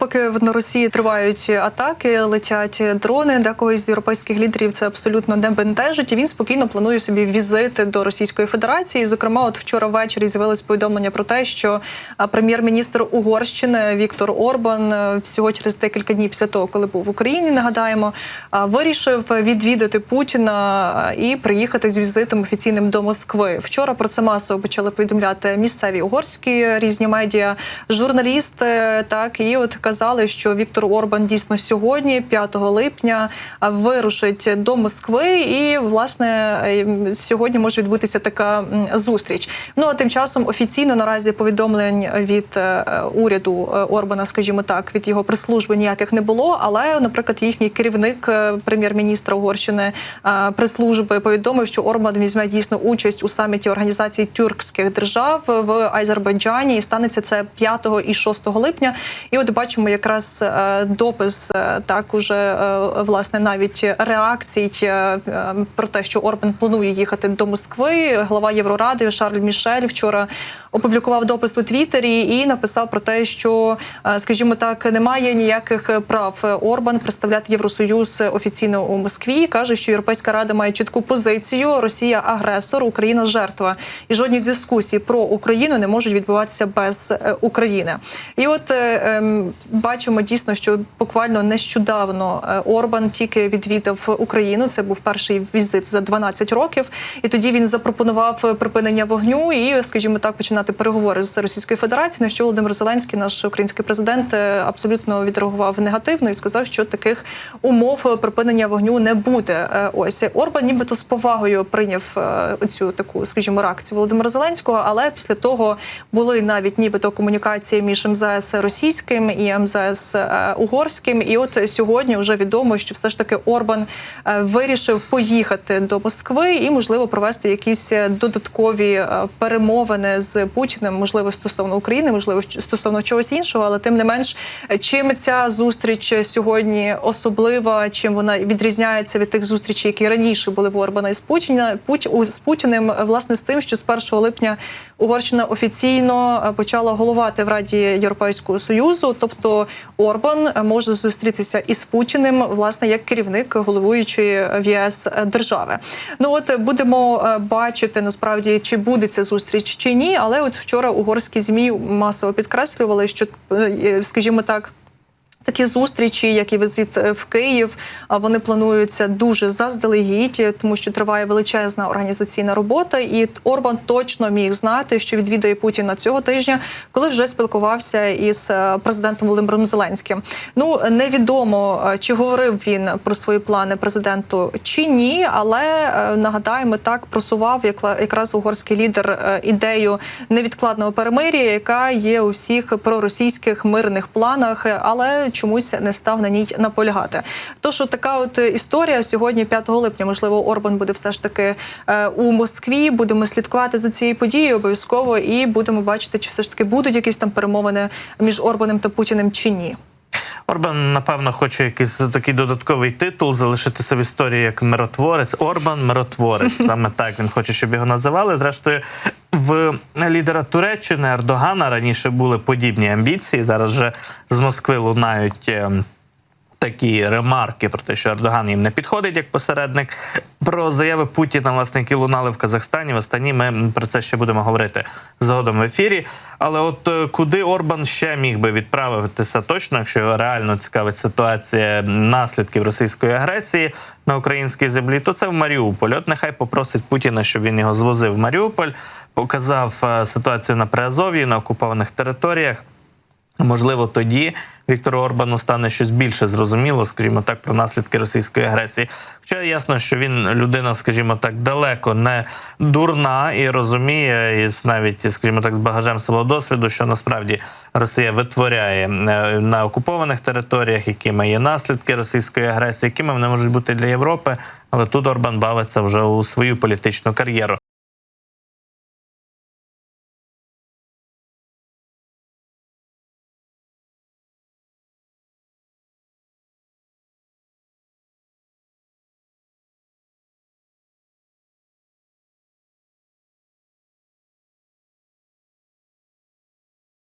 поки на Росії тривають атаки, летять дрони, декого з європейських лідерів це абсолютно не бентежить. І він спокійно планує собі візити до Російської Федерації. Зокрема, от вчора ввечері з'явилось повідомлення про те, що прем'єр-міністр Угорщини Віктор Орбан всього через декілька днів після того, коли був в Україні, нагадаємо, вирішив відвідати Путіна і приїхати з візитом офіційним до Москви. Вчора про це масово почали повідомляти місцеві угорські різні медіа, журналісти, так, і от казали, що Віктор Орбан дійсно сьогодні, 5 липня, вирушить до Москви і, власне, сьогодні може відбутися така зустріч. Ну, а тим часом офіційно наразі повідомлень від уряду Орбана, скажімо так, від його прес-служби ніяких не було, але, наприклад, їхній керівник, прем'єр-міністра Угорщини, прес-служби повідомив, що Орбан візьме дійсно участь у саміті Організації тюркських держав в Азербайджані, і станеться це 5 і 6 липня. І от бачимо якраз допис, так, уже, власне, навіть реакцій про те, що Орбан планує їхати до Москви. Глава Євроради Шарль Мішель вчора опублікував допис у Твіттері і написав про те, що, скажімо так, немає ніяких прав Орбан представляти Євросоюз офіційно у Москві. Каже, що Європейська Рада має чітку позицію: Росія – агресор, Україна – жертва. І жодні дискусії про Україну не можуть відбуватися без України. І от бачимо дійсно, що буквально нещодавно Орбан тільки відвідав Україну. Це був перший візит за 12 років. І тоді він запропонував припинення вогню і, скажімо так, починати переговори з Російською Федерацією, на що Володимир Зеленський, наш український президент, абсолютно відреагував негативно і сказав, що таких умов припинення вогню не буде. Ось Орбан нібито з повагою прийняв оцю таку, скажімо, реакцію Володимира Зеленського, але після того були навіть нібито комунікації між МЗС російським і МЗС угорським. І от сьогодні вже відомо, що все ж таки Орбан вирішив поїхати до Москви і, можливо, провести якісь додаткові перемовини з Путіним, можливо, стосовно України, можливо, стосовно чогось іншого, але тим не менш, чим ця зустріч сьогодні особлива, чим вона відрізняється від тих зустрічей, які раніше були в Орбана із Путіним, власне, з тим, що з 1 липня Угорщина офіційно почала головувати в Раді Європейського Союзу, тобто Орбан може зустрітися із Путіним, власне, як керівник головуючої в ЄС держави. Ну от будемо бачити, насправді, чи буде ця зустріч, чи ні, але от вчора угорські ЗМІ масово підкреслювали, що, скажімо так, такі зустрічі, як і візит в Київ, вони плануються дуже заздалегідь, тому що триває величезна організаційна робота, і Орбан точно міг знати, що відвідає Путіна цього тижня, коли вже спілкувався із президентом Володимиром Зеленським. Ну, невідомо, чи говорив він про свої плани президенту чи ні, але, нагадаємо, так просував якраз угорський лідер ідею невідкладного перемир'я, яка є у всіх проросійських мирних планах, але чомусь не став на ній наполягати. Тож така от історія сьогодні, 5 липня, можливо, Орбан буде все ж таки у Москві, будемо слідкувати за цією подією обов'язково і будемо бачити, чи все ж таки будуть якісь там перемовини між Орбаном та Путіним чи ні. Орбан, напевно, хоче якийсь такий додатковий титул, залишитися в історії як миротворець. Орбан – миротворець. Саме так він хоче, щоб його називали. Зрештою, в лідера Туреччини Ердогана раніше були подібні амбіції. Зараз вже з Москви лунають такі ремарки про те, що Ердоган їм не підходить як посередник. Про заяви Путіна, власне, які лунали в Казахстані, в Астані, ми про це ще будемо говорити згодом в ефірі. Але от куди Орбан ще міг би відправитися точно, якщо його реально цікавить ситуація наслідків російської агресії на українській землі, то це в Маріуполь. От нехай попросить Путіна, щоб він його звозив в Маріуполь, показав ситуацію на Приазов'ї, на окупованих територіях. Можливо, тоді Віктору Орбану стане щось більше зрозуміло, скажімо так, про наслідки російської агресії. Хоча ясно, що він людина, скажімо так, далеко не дурна і розуміє, і навіть, скажімо так, з багажем свого досвіду, що насправді Росія витворяє на окупованих територіях, якими є наслідки російської агресії, якими вони можуть бути для Європи, але тут Орбан бавиться вже у свою політичну кар'єру.